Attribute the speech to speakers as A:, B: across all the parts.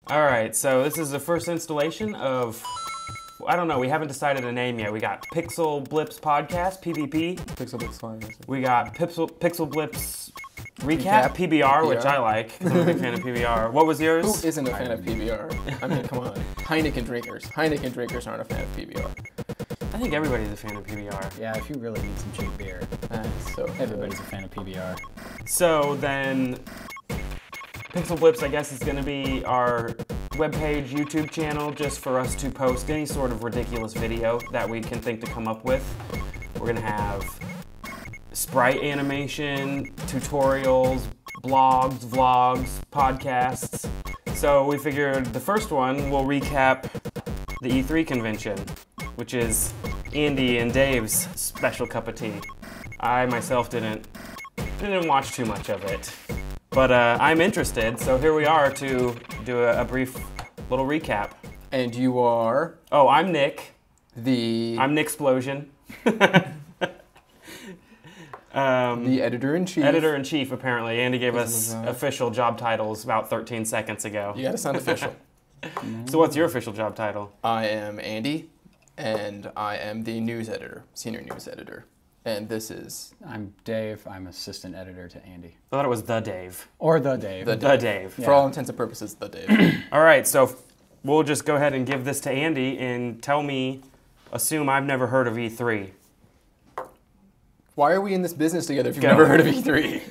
A: All right, so this is the first installation of, I don't know, we haven't decided a name yet. We got PixelBlips Podcast, PBP.
B: PixelBlips fine.
A: We got PixelBlips Recap, PBR, which I like, 'cause I'm a big fan of PBR. What was yours?
B: Who isn't a fan of PBR? I mean, come on. Heineken drinkers aren't a fan of PBR.
A: I think everybody's a fan of PBR.
C: Yeah, if you really need some cheap beer,
B: So
C: everybody's a fan of PBR.
A: So then, PixelBlips, I guess, is going to be our webpage, YouTube channel, just for us to post any sort of ridiculous video that we can think to come up with. We're going to have sprite animation, tutorials, blogs, vlogs, podcasts. So we figured the first one will recap the E3 convention, which is Andy and Dave's special cup of tea. I myself didn't watch too much of it, but I'm interested, so here we are to do a brief little recap.
B: And you are?
A: Oh, I'm Nick.
B: I'm
A: Nick Explosion.
B: The editor-in-chief.
A: Editor-in-chief, apparently. Andy gave us official job titles about 13 seconds ago.
B: You gotta sound official.
A: So what's your official job title?
B: I am Andy, and I am the news editor, senior news editor. And this is...
C: I'm Dave. I'm assistant editor to Andy.
A: I thought it was The Dave.
C: Or The Dave.
A: The Dave.
B: For all intents and purposes, The Dave.
A: All right, so we'll just go ahead and give this to Andy and assume I've never heard of E3.
B: Why are we in this business together if you've never heard of E3?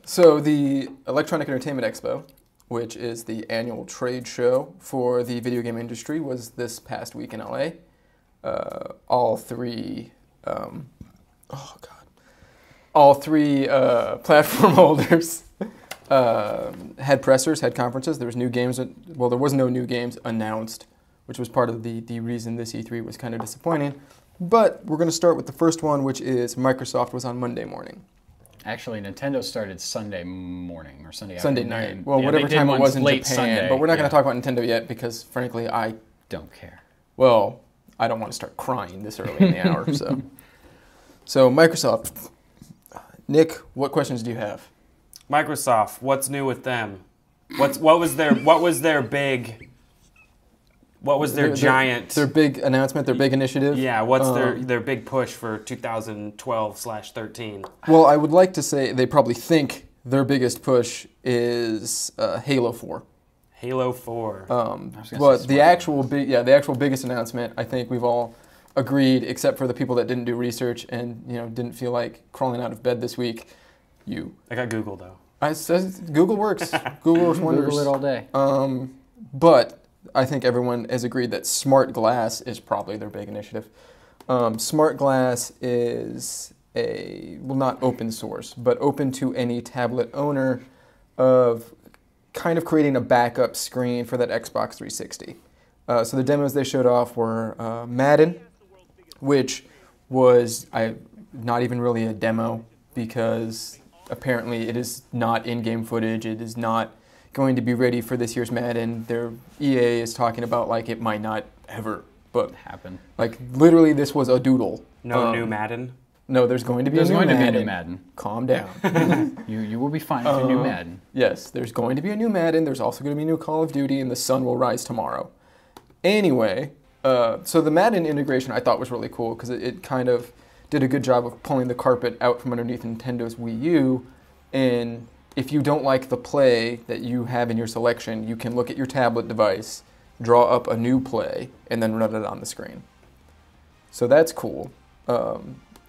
B: So the Electronic Entertainment Expo, which is the annual trade show for the video game industry, was this past week in LA. All three platform holders had pressers, had conferences. There was new games. Well, there was no new games announced, which was part of the reason this E3 was kind of disappointing. But we're going to start with the first one, which is Microsoft was on Monday morning.
C: Actually, Nintendo started Sunday morning or Sunday
B: night. Well, yeah, whatever time it was in Japan. Sunday, but we're not going to talk about Nintendo yet because, frankly, I
C: don't care.
B: Well, I don't want to start crying this early in the hour. So Microsoft. Nick, what questions do you have?
A: Microsoft, what's new with them? What was their giant...
B: Their big announcement, their big initiative?
A: Yeah, what's their big push for 2012/13?
B: Well, I would like to say they probably think their biggest push is Halo 4.
A: Halo 4.
B: But the actual biggest announcement, I think we've all agreed, except for the people that didn't do research and didn't feel like crawling out of bed this week.
A: I got Google though.
B: Google works. Google works wonders.
C: Google it all day.
B: But I think everyone has agreed that Smart Glass is probably their big initiative. Smart Glass is not open source, but open to any tablet owner of kind of creating a backup screen for that Xbox 360. So the demos they showed off were Madden, which was not even really a demo because apparently it is not in-game footage. It is not going to be ready for this year's Madden. Their EA is talking about like it might not ever
C: happen.
B: Like literally this was a doodle.
A: No new Madden?
B: No, there's going to be a new
C: Madden.
B: Calm down.
C: You will be fine with a new Madden.
B: Yes, there's going to be a new Madden. There's also going to be a new Call of Duty, and the sun will rise tomorrow. Anyway, so the Madden integration I thought was really cool because it kind of did a good job of pulling the carpet out from underneath Nintendo's Wii U. And if you don't like the play that you have in your selection, you can look at your tablet device, draw up a new play, and then run it on the screen. So that's cool.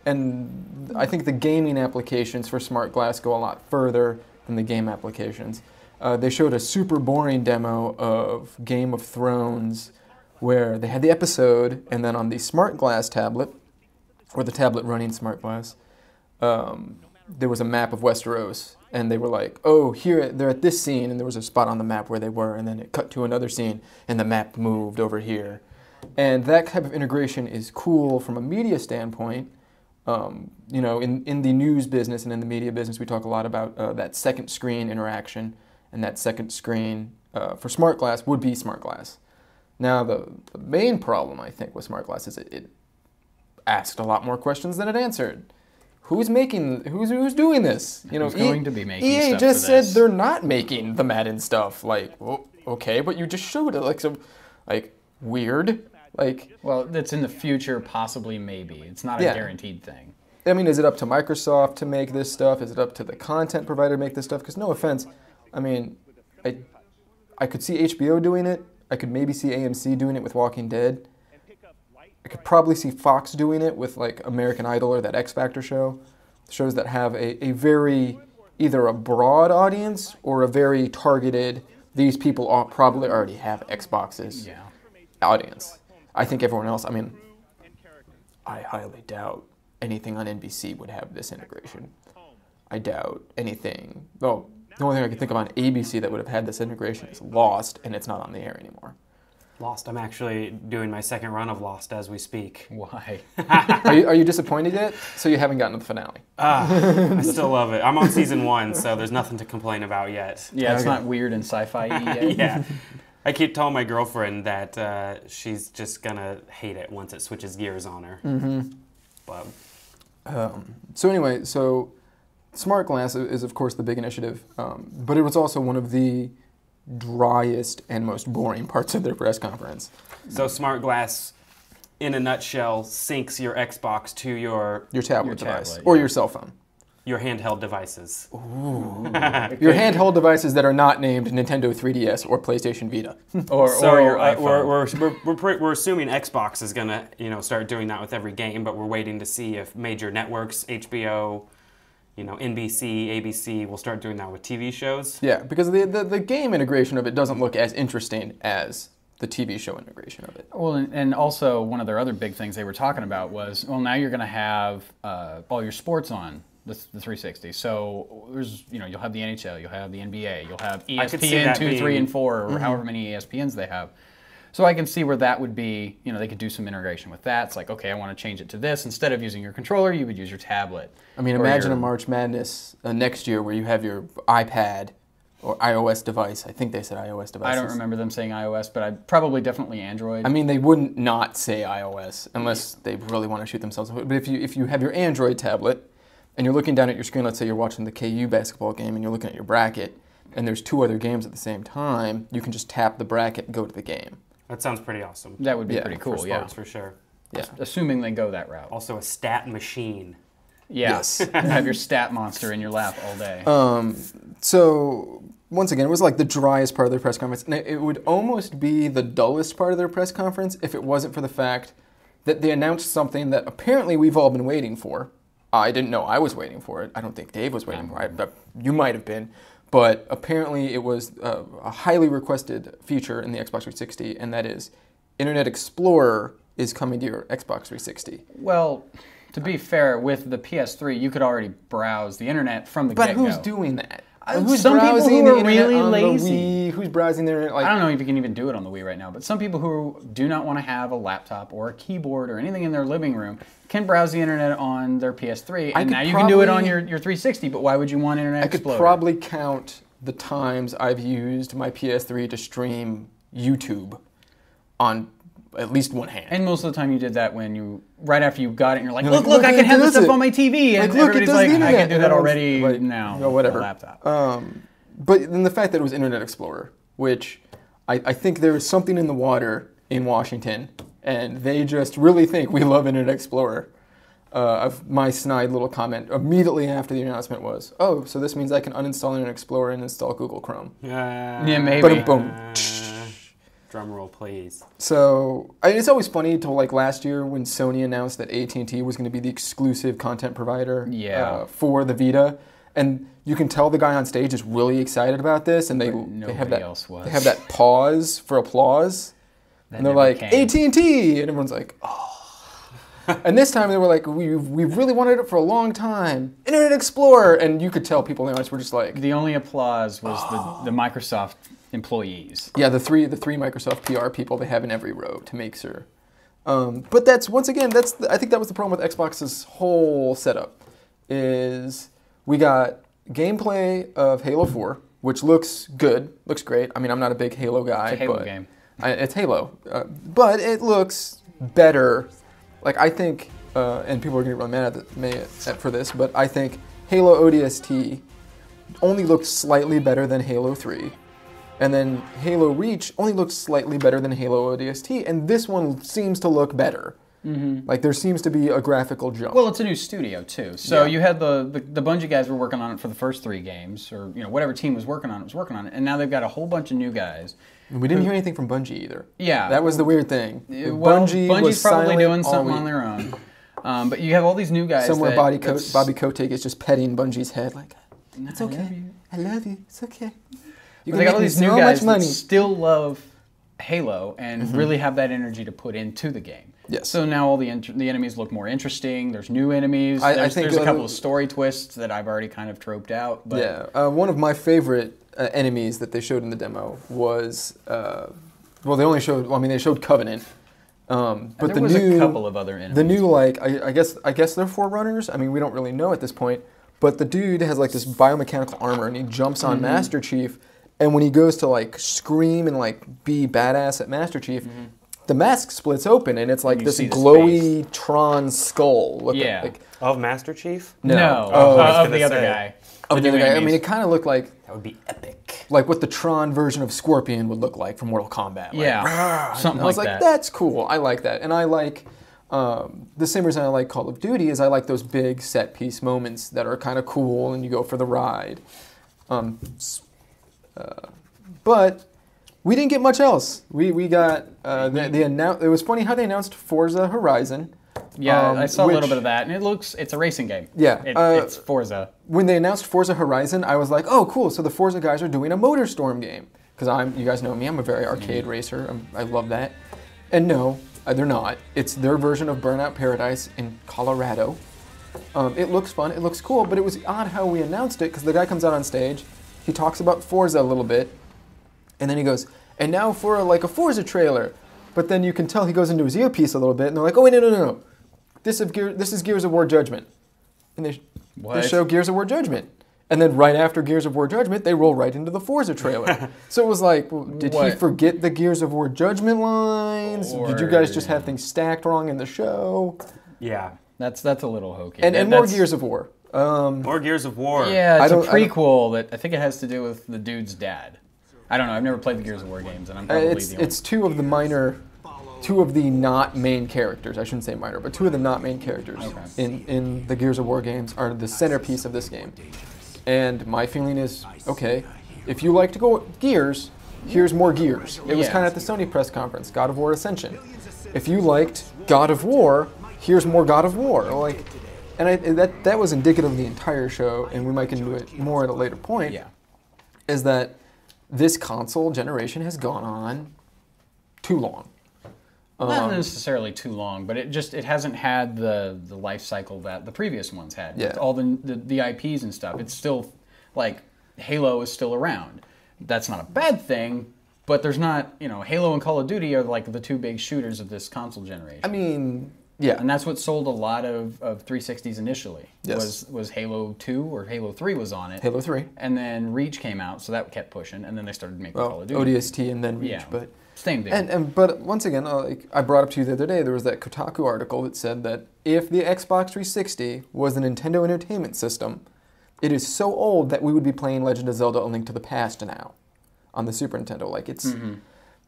B: And I think the gaming applications for Smart Glass go a lot further than the game applications. They showed a super boring demo of Game of Thrones where they had the episode, and then on the Smart Glass tablet, or the tablet running Smart Glass, there was a map of Westeros. And they were like, oh, here, they're at this scene, and there was a spot on the map where they were, and then it cut to another scene, and the map moved over here. And that type of integration is cool from a media standpoint. In the news business and in the media business, we talk a lot about that second screen interaction, and that second screen for Smart Glass would be Smart Glass. Now, the main problem, I think, with Smart Glass is it asked a lot more questions than it answered. who's doing this? You know,
C: Who's going to be making
B: EA
C: stuff
B: just
C: for
B: said
C: this?
B: they're not making the Madden stuff. Like, well, okay, but you just showed it. Like weird. Like,
C: Well, that's in the future, possibly, maybe. It's not a
B: Yeah.
C: guaranteed thing.
B: I mean, is it up to Microsoft to make this stuff? Is it up to the content provider to make this stuff? Because no offense, I mean, I could see HBO doing it. I could maybe see AMC doing it with Walking Dead. I could probably see Fox doing it with like American Idol or that X Factor show. Shows that have a very, either a broad audience or a very targeted, these people probably already have Xboxes
C: Yeah.
B: audience. I think everyone else, I mean, I highly doubt anything on NBC would have this integration. I doubt anything. Well, the only thing I can think of on ABC that would have had this integration is Lost, and it's not on the air anymore.
A: Lost. I'm actually doing my second run of Lost as we speak.
C: Why?
B: Are you disappointed yet? So you haven't gotten to the finale?
A: I still love it. I'm on season 1, so there's nothing to complain about yet.
C: Yeah, it's
B: Okay.
C: not weird and sci-fi yet.
A: Yeah. I keep telling my girlfriend that she's just gonna hate it once it switches gears on her.
B: Mm-hmm.
A: But
B: So anyway, so Smart Glass is of course the big initiative, but it was also one of the driest and most boring parts of their press conference.
A: so Smart Glass, in a nutshell, syncs your Xbox to your
B: Your tablet
C: Your
B: device
C: tablet,
B: or
C: yeah.
B: your cell phone.
A: handheld devices.
B: Your handheld devices that are not named Nintendo 3DS or PlayStation Vita.
C: Or your iPhone.
A: we're assuming Xbox is gonna start doing that with every game, but we're waiting to see if major networks, HBO, NBC, ABC, will start doing that with TV shows.
B: Yeah, because the game integration of it doesn't look as interesting as the TV show integration of it.
C: Well, and also one of their other big things they were talking about was, well, now you're going to have all your sports on the 360. So there's, you'll have the NHL, you'll have the NBA, you'll have
A: I could see
C: ESPN
A: that
C: 2, 3,
A: being-
C: and 4, or however many ESPNs they have. So I can see where that would be, they could do some integration with that. It's like, okay, I want to change it to this. Instead of using your controller, you would use your tablet.
B: I mean,
C: Or
B: imagine
C: your-
B: a March Madness next year where you have your iPad or iOS device. I think they said iOS devices.
C: I don't remember them saying iOS, but definitely Android.
B: I mean, they wouldn't not say iOS unless they really want to shoot themselves. But if you have your Android tablet and you're looking down at your screen, let's say you're watching the KU basketball game and you're looking at your bracket, and there's 2 other games at the same time, you can just tap the bracket and go to the game.
A: That sounds pretty awesome.
C: that would be
B: Yeah,
C: pretty
A: For
C: cool,
A: sports, for sure.
B: Yeah.
C: Assuming they go that route.
A: Also a stat machine.
C: Yeah.
B: Yes.
C: Have your stat monster in your lap all day.
B: So once again, it was like the driest part of their press conference, and it would almost be the dullest part of their press conference if it wasn't for the fact that they announced something that apparently we've all been waiting for. I didn't know I was waiting for it. I don't think Dave was waiting for it. You might have been. But apparently it was a highly requested feature in the Xbox 360, and that is Internet Explorer is coming to your Xbox 360.
C: Well, to be fair, with the PS3, you could already browse the internet from the
B: But
C: get-go.
B: who's doing that?
C: Some people who are really
B: on
C: lazy.
B: the Wii? Who's browsing the internet?
C: I don't know if you can even do it on the Wii right now, but some people who do not want to have a laptop or a keyboard or anything in their living room can browse the internet on their PS3, and
B: could
C: now you can do it on
B: probably-
C: your 360, but why would you want Internet
B: I could
C: Explorer?
B: probably count the times I've used my PS3 to stream YouTube on at least one hand.
C: And most of the time you did that when right after you got it, and you're like,
B: You're
C: look,
B: like,
C: I
B: look,
C: can
B: it
C: have this
B: does
C: stuff
B: it.
C: on my TV, and
B: Like, look, it
C: everybody's
B: does
C: like,
B: the
C: I can
B: internet.
C: do
B: And
C: that
B: everyone's
C: already
B: like,
C: now
B: or whatever.
C: on a laptop.
B: But then the fact that it was Internet Explorer, which I think there is something in the water in Washington, and they just really think we love Internet Explorer. My snide little comment immediately after the announcement was, oh, so this means I can uninstall Internet Explorer and install Google Chrome.
C: Yeah, maybe.
B: Boom, boom.
A: Drum roll, please.
B: So it's always funny to like last year when Sony announced that AT&T was going to be the exclusive content provider
C: Yeah.
B: for the Vita, and you can tell the guy on stage is really excited about this, and they have
C: nobody
B: that
C: else was.
B: they have that pause for applause, and they're
C: never
B: like
C: came.
B: AT&T, and everyone's like, oh. And this time they were like, we've really wanted it for a long time, Internet Explorer, and you could tell people in the audience were just like,
C: The only applause was the Microsoft employees.
B: yeah, the three Microsoft PR people they have in every row to make sure. But that's once again I think that was the problem with Xbox's whole setup. Is we got gameplay of Halo 4, which looks good, looks great. I mean, I'm not a big Halo guy,
C: It's a Halo
B: but
C: game.
B: It's Halo, but it looks better. Like I think and people are going to get really mad for this, but I think Halo ODST only looked slightly better than Halo 3. And then Halo Reach only looks slightly better than Halo ODST, and this one seems to look better. Like there seems to be a graphical jump.
C: Well, it's a new studio too, so you had the Bungie guys were working on it for the first 3 games, or whatever team was working on it, and now they've got a whole bunch of new guys.
B: And we didn't hear anything from Bungie either.
C: Yeah,
B: that was the weird thing.
C: Well,
B: Bungie's
C: was probably doing something on their own, but you have all these new guys.
B: Somewhere Bobby Kotick is just petting Bungie's head like, "It's okay, I love you, it's okay."
C: They got all these new guys that still love Halo and really have that energy to put into the game.
B: Yes.
C: So now all the enemies look more interesting. There's new enemies.
B: I think
C: there's a couple of story twists that I've already kind of troped out. But
B: yeah. One of my favorite enemies that they showed in the demo was well, they only showed. Well, I mean, they showed Covenant. But
C: there was a couple of other enemies.
B: The new I guess they're Forerunners. I mean, we don't really know at this point. But the dude has like this biomechanical armor, and he jumps on Master Chief. And when he goes to like scream and like be badass at Master Chief, the mask splits open and it's like this glowy Tron skull. Like,
A: of Master Chief?
C: No, of the other guy.
B: Of the other guy. I mean, it kind of looked like
A: that would be epic.
B: Like what the Tron version of Scorpion would look like from Mortal Kombat. Like,
C: yeah, something
B: I was
C: like
B: like,
C: that.
B: That's cool. I like that, and I like the same reason I like Call of Duty is I like those big set piece moments that are kind of cool and you go for the ride. But we didn't get much else. We got it was funny how they announced Forza Horizon.
C: Yeah, I saw a little bit of that, and it's a racing game.
B: Yeah,
C: it's Forza.
B: When they announced Forza Horizon, I was like, oh, cool. So the Forza guys are doing a MotorStorm game because you guys know me, I'm a very arcade racer. I love that. And no, they're not. It's their version of Burnout Paradise in Colorado. It looks fun. It looks cool, but it was odd how we announced it because the guy comes out on stage, he talks about Forza a little bit. And then he goes, and now for like a Forza trailer. But then you can tell he goes into his earpiece a little bit, and they're like, oh, wait, no. This is Gears of War Judgment. And they show Gears of War Judgment. And then right after Gears of War Judgment, they roll right into the Forza trailer. So it was like, well, did he forget the Gears of War Judgment lines? Did you guys just have things stacked wrong in the show?
A: Yeah.
C: That's a little hokey.
B: And more Gears of War.
A: More Gears of War.
C: Yeah, it's a prequel that I think it has to do with the dude's dad. I don't know. I've never played the Gears of War games, and I'm probably the only.
B: It's two of the not main characters. I shouldn't say minor, but two of the not main characters in the Gears of War games are the centerpiece of this game. And my feeling is, okay, if you like to go Gears, here's more Gears. It was kind of at the Sony press conference, God of War Ascension. If you liked God of War, here's more God of War. That was indicative of the entire show, and we might get into it more at a later point.
C: Yeah.
B: Is that this console generation has gone on too long.
C: Not necessarily too long, but it hasn't had the life cycle that the previous ones had.
B: Yeah.
C: With all the IPs and stuff. It's still, like, Halo is still around. That's not a bad thing, but there's not, Halo and Call of Duty are like the two big shooters of this console generation.
B: I mean, yeah.
C: And that's what sold a lot of 360s initially.
B: Yes.
C: Was Halo 2 or Halo 3 was on it.
B: Halo 3.
C: And then Reach came out, so that kept pushing, and then they started making Call of Duty.
B: ODST and then Reach,
C: yeah,
B: but
C: same deal.
B: But once again, I brought up to you the other day, there was that Kotaku article that said that if the Xbox 360 was the Nintendo Entertainment System, it is so old that we would be playing Legend of Zelda: A Link to the Past now on the Super Nintendo. Like it's.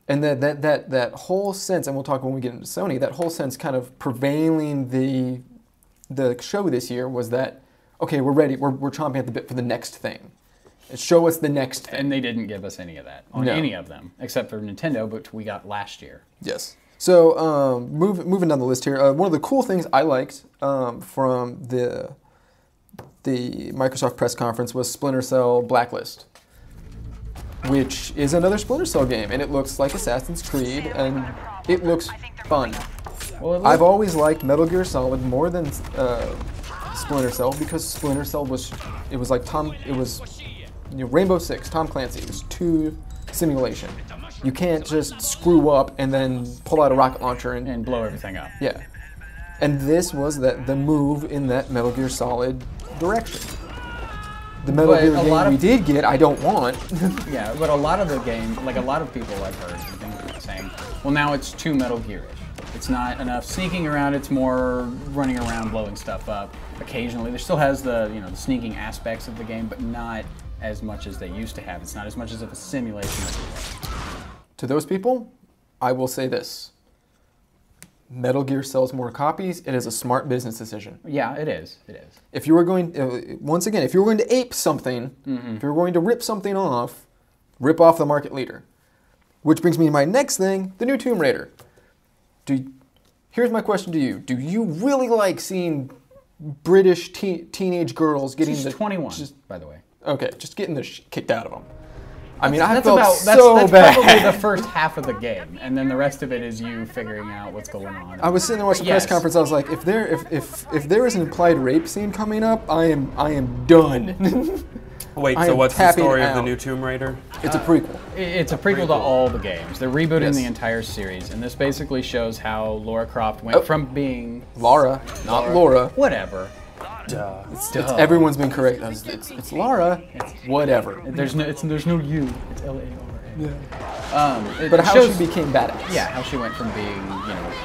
B: And that whole sense, and we'll talk when we get into Sony, that whole sense kind of prevailing the show this year was that, okay, we're ready, we're chomping at the bit for the next thing. Show us the next thing.
C: And they didn't give us any of that on any of them, except for Nintendo, but we got last year.
B: Yes. So moving down the list here, one of the cool things I liked from the Microsoft press conference was Splinter Cell Blacklist, which is another Splinter Cell game, and it looks like Assassin's Creed, and it looks fun. Well, I've always liked Metal Gear Solid more than Splinter Cell because Splinter Cell was like Rainbow Six, Tom Clancy. It was 2 simulation. You can't just screw up and then pull out a rocket launcher
C: and blow everything up.
B: Yeah, and this was the move in that Metal Gear Solid direction. The Metal Gear game we did get, I don't want.
C: Yeah, but a lot of the game, like a lot of people I've heard saying, well, now it's too Metal Gear-ish. It's not enough sneaking around. It's more running around, blowing stuff up. Occasionally, there still has the the sneaking aspects of the game, but not as much as they used to have. It's not as much as of a simulation as it was.
B: To those people, I will say this. Metal Gear sells more copies. It is a smart business decision.
C: Yeah, it is. It is.
B: If you were going, once again, if you were going to ape something, if you were going to rip something off, rip off the market leader. Which brings me to my next thing, the new Tomb Raider. Here's my question to you. Do you really like seeing British teenage girls getting
C: She's 21, by the way.
B: Okay, just getting the kicked out of them. I mean, I
C: that's
B: felt
C: about,
B: so
C: that's
B: bad.
C: probably the first half of the game, and then the rest of it is you figuring out what's going on.
B: I was sitting there watching the press conference. I was like, if there is an implied rape scene coming up, I am done.
A: Wait, so what's the story of the new Tomb Raider?
B: It's a prequel.
C: It's a prequel to all the games. They're rebooting the entire series, and this basically shows how Lara Croft went from being
B: Lara, not Laura.
C: Whatever.
A: Duh.
B: Everyone's been correct. It's Lara. Whatever.
C: There's no you. It's Lara.
B: Yeah. But how she became badass.
C: Yeah, how she went from being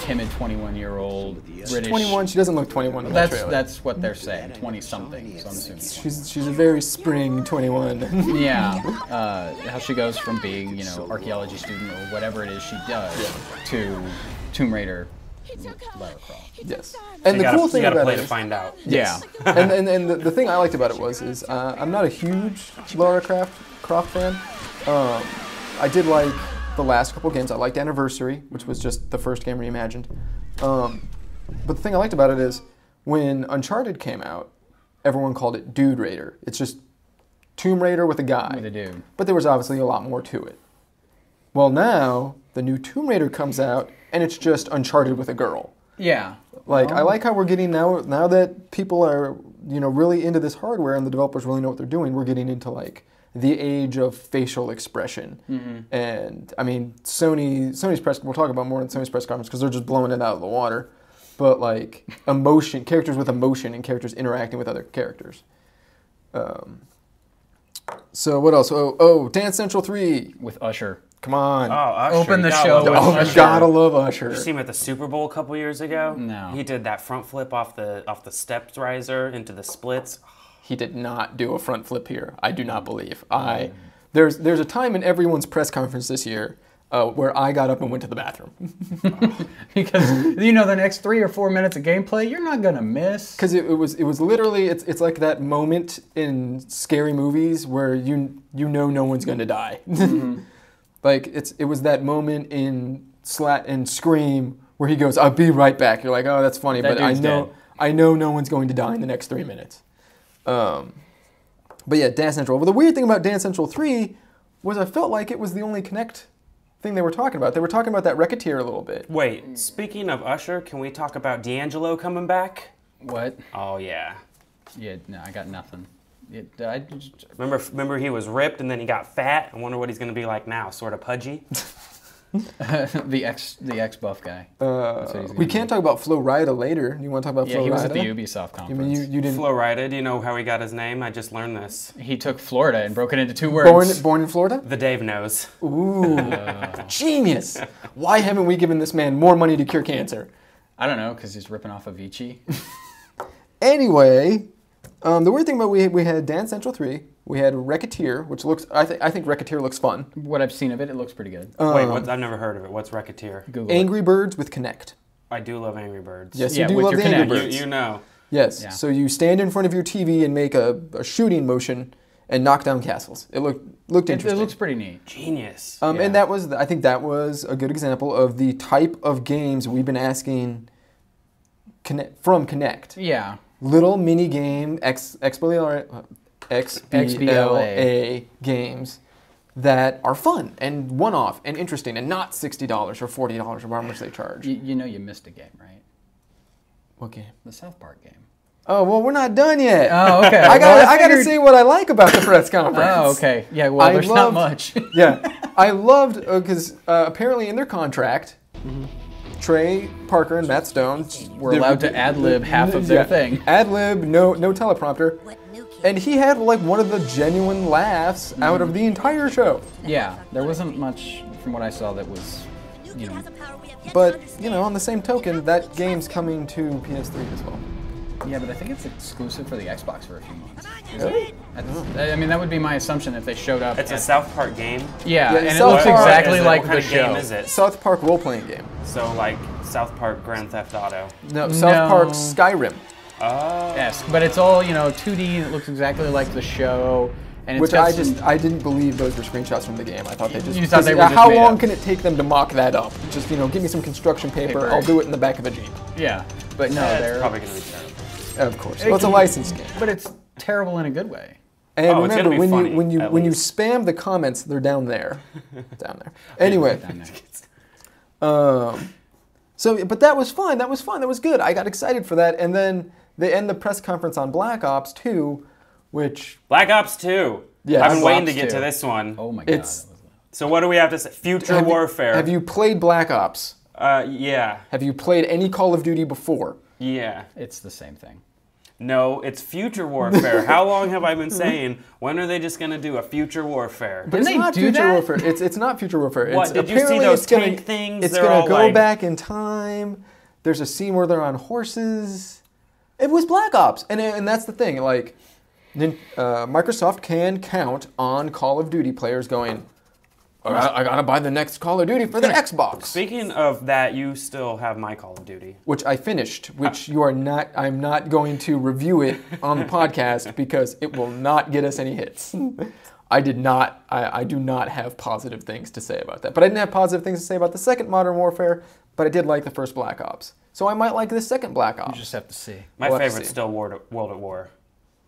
C: timid 21-year-old British.
B: 21. She doesn't look 21 in that trailer.
C: That's what they're saying. 20-something. So I'm assuming.
B: She's a very spring 21.
C: Yeah. How she goes from being archaeology student or whatever it is she does to Tomb Raider. Lara Croft.
B: Yes. And the cool thing about it
A: is, to find out.
C: Yeah.
B: and the thing I liked about it is I'm not a huge Lara Croft fan. I did like the last couple games. I liked Anniversary, which was just the first game reimagined. But the thing I liked about it is when Uncharted came out, everyone called it Dude Raider. It's just Tomb Raider with a guy.
C: With a dude.
B: But there was obviously a lot more to it. Well, now the new Tomb Raider comes out, and it's just Uncharted with a girl.
C: Yeah.
B: Like, I like how we're getting now that people are, really into this hardware and the developers really know what they're doing, we're getting into, like, the age of facial expression. And, I mean, Sony's press, we'll talk about more in Sony's press conference because they're just blowing it out of the water. But, like, emotion, characters with emotion and characters interacting with other characters. So, what else? Oh, Dance Central 3.
C: With Usher.
B: Come on.
A: Oh, Usher.
C: Open the show with
B: Oh,
C: Usher.
B: gotta love Usher.
A: Did you see him at the Super Bowl a couple years ago?
C: No.
A: He did that front flip off the steps riser into the splits.
B: He did not do a front flip here. I do not believe. There's a time in everyone's press conference this year where I got up and went to the bathroom.
C: Because the next 3 or 4 minutes of gameplay you're not gonna miss.
B: Because it was literally it's like that moment in scary movies where you know no one's gonna die. Like it was that moment in Scream where he goes, "I'll be right back." You're like, "Oh, that's funny," but I know no one's going to die in the next 3 minutes. But yeah, Dance Central. Well, the weird thing about Dance Central 3 was I felt like it was the only Kinect thing they were talking about. They were talking about that Racketeer a little bit.
A: Wait, speaking of Usher, can we talk about D'Angelo coming back?
C: What?
A: Oh yeah.
C: Yeah, no, I got nothing.
A: Remember he was ripped and then he got fat. I wonder what he's going to be like now, sort of pudgy.
C: the ex buff guy.
B: We can't talk about Flo Rida later. You want to talk about Flo Rida?
C: Yeah, he was at the Ubisoft conference.
B: You didn't.
A: Flo Rida, do you know how he got his name? I just learned this.
C: He took Florida and broke it into 2 words.
B: Born in Florida?
A: The Dave knows.
B: Ooh, genius! Why haven't we given this man more money to cure cancer?
C: I don't know, because he's ripping off Avicii.
B: Anyway, the weird thing about we had Dance Central 3, we had Racketeer, which looks I think Racketeer looks fun.
C: What I've seen of it, it looks pretty good.
A: Wait, I've never heard of it. What's Racketeer?
C: Google
B: Angry Birds with Kinect.
A: I do love Angry Birds.
B: Yes,
C: Yeah,
B: you do
C: with
B: love
C: your
B: the Angry
C: Kinect.
B: Birds.
A: You know.
B: Yes,
C: Yeah.
B: so you stand in front of your TV and make a shooting motion and knock down castles. It looked interesting.
C: It looks pretty neat.
A: Genius.
C: Yeah.
B: And I think that was a good example of the type of games we've been asking from Kinect.
C: Yeah.
B: Little mini game XBLA games that are fun and one-off and interesting and not $60 or $40 or however much they charge.
C: You know you missed a game, right?
B: What game?
C: The South Park game.
B: Oh, well, we're not done yet.
C: Oh, okay.
B: I gotta
C: figured-
B: say what I like about the press conference.
C: Oh, okay. Yeah, well, there's not much.
B: Yeah, I loved, because apparently in their contract, Trey Parker and Matt Stone
C: We're allowed to ad-lib half of their thing.
B: Ad-lib, no teleprompter. And he had like one of the genuine laughs out of the entire show.
C: Yeah, there wasn't much from what I saw that was,
B: But, you know, on the same token, that game's coming to PS3 as well.
C: Yeah, but I think it's exclusive for the Xbox for a few months.
B: Really?
C: I mean, that would be my assumption if they showed up.
A: It's a South Park game.
C: Yeah,
B: Yeah,
C: and it
B: South
C: looks
B: Park-
C: exactly like
A: what kind
C: the
A: of
C: show.
A: game is it?
B: South Park role-playing game.
A: So like South Park Grand Theft Auto.
B: No, South Park Skyrim.
A: Oh.
C: Yes, but it's all 2D and it looks exactly like the show. And it's
B: Which
C: got
B: I didn't believe those were screenshots from the game. I thought they just.
C: You thought they were just
B: how
C: made
B: long
C: up.
B: can it take them to mock that up? Just give me some construction paper. I'll do it in the back of a Jeep.
C: Yeah, but no,
A: It's
C: they're
A: probably going to be terrible.
B: Of course. Well, it's a licensed game.
C: But it's terrible in a way.
B: And
A: Oh, it's
B: remember,
A: gonna be funny,
B: when you
A: at least.
B: spam the comments, they're down there. Down there. Anyway.
C: Down there.
B: But that was fun. That was fun. That was good. I got excited for that. And then they end the press conference on Black Ops 2, which
A: Black Ops 2.
B: Yeah,
A: I've been
C: Black
A: waiting to
C: Ops
A: get
C: 2.
A: to this one.
C: Oh my god.
B: It's-
C: that was-
A: So what do we have to say? Future Warfare.
B: Have you played Black Ops?
A: Yeah.
B: Have you played any Call of Duty before?
A: Yeah.
C: It's the same thing.
A: No, it's Future Warfare. How long have I been saying, when are they just going to do a Future Warfare?
B: But it's
C: Didn't they
B: not
C: do
B: Future
C: that?
B: Warfare. It's not Future Warfare.
A: What,
B: It's,
A: did you see
B: apparently
A: those
B: it's gonna-
A: tank things?
B: It's
A: They're
B: going
A: all
B: to go
A: like-
B: back in time. There's a scene where they're on horses. It was Black Ops. And that's the thing. Like, Microsoft can count on Call of Duty players going, I got to buy the next Call of Duty for the Xbox.
A: Speaking of that, you still have my Call of Duty.
B: Which I finished, which you are not, I'm not going to review it on the podcast because it will not get us any hits. I do not have positive things to say about that. But I didn't have positive things to say about the second Modern Warfare, but I did like the first Black Ops. So I might like the second Black Ops.
C: You just have to see.
A: My
B: We'll have to
A: favorite's
B: see.
A: still World at War.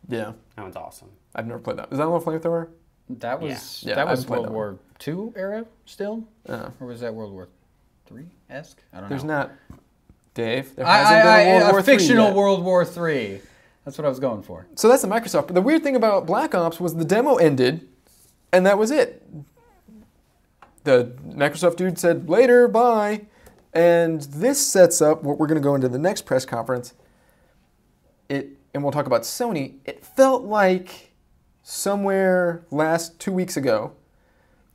B: Yeah,
A: That one's awesome.
B: I've never played that. Is that on a flamethrower?
C: That was
B: Yeah,
C: that
B: I
C: was
B: haven't played
C: World
B: that
C: War II era still,
B: Uh,
C: or was that World War III-esque? I don't
B: there's
C: know.
B: not, Dave. There hasn't been a World War
C: a fictional
B: III yet.
C: World War III. That's what I was going for.
B: So that's the Microsoft. But the weird thing about Black Ops was the demo ended, and that was it. The Microsoft dude said, later, bye. And this sets up what we're going to go into the next press conference. And we'll talk about Sony. It felt like somewhere 2 weeks ago,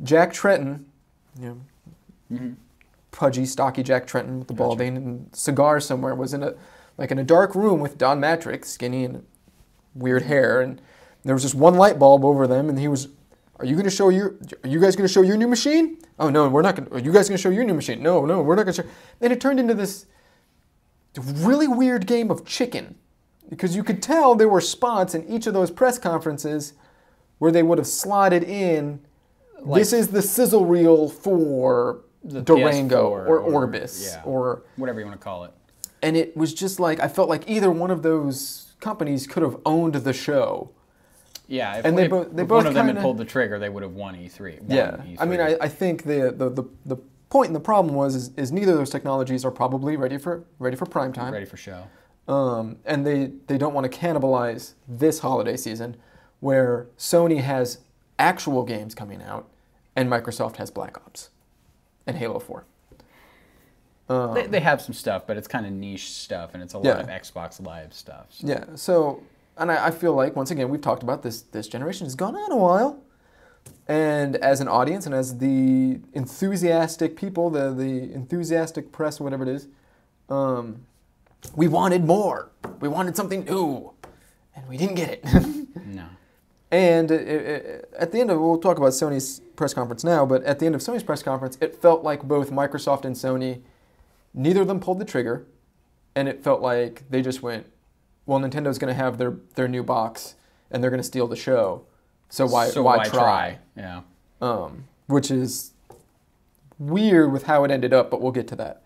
B: Jack Tretton, pudgy, stocky Jack Tretton with the balding and cigar somewhere, was in a dark room with Don Matrick, skinny and weird hair, and there was just one light bulb over them, and he was, are you guys going to show your new machine? Oh no, we're not going to. Are you guys going to show your new machine? No, we're not going to show. And it turned into this really weird game of chicken, because you could tell there were spots in each of those press conferences where they would have slotted in, this is the sizzle reel for
C: The
B: Durango
C: PS4
B: or Orbis
C: yeah,
B: or
C: whatever you want to call it.
B: and it was just like, I felt like either one of those companies could have owned the show.
C: Yeah, if,
B: And they
C: if
B: both
C: one of them had
B: kinda-
C: pulled the trigger, they would have won E3.
B: Yeah, I mean, I think the point and the problem is neither of those technologies are probably ready for prime time.
C: ready for show.
B: And they don't want to cannibalize this holiday season, where Sony has actual games coming out, and Microsoft has Black Ops and Halo 4.
C: They have some stuff, but it's kind of niche stuff, and it's a lot of Xbox Live stuff. So.
B: Yeah, so, and I feel like, once again, we've talked about this generation has gone on a while, and as an audience and as the enthusiastic people, the enthusiastic press, whatever it is, we wanted more. We wanted something new, and we didn't get it.
C: No.
B: And at the end of, we'll talk about Sony's press conference now, but at the end of Sony's press conference, it felt like both Microsoft and Sony, neither of them pulled the trigger, and it felt like they just went, well, Nintendo's going to have their new box, and they're going to steal the show, so why try?
C: Yeah.
B: Which is weird with how it ended up, but we'll get to that.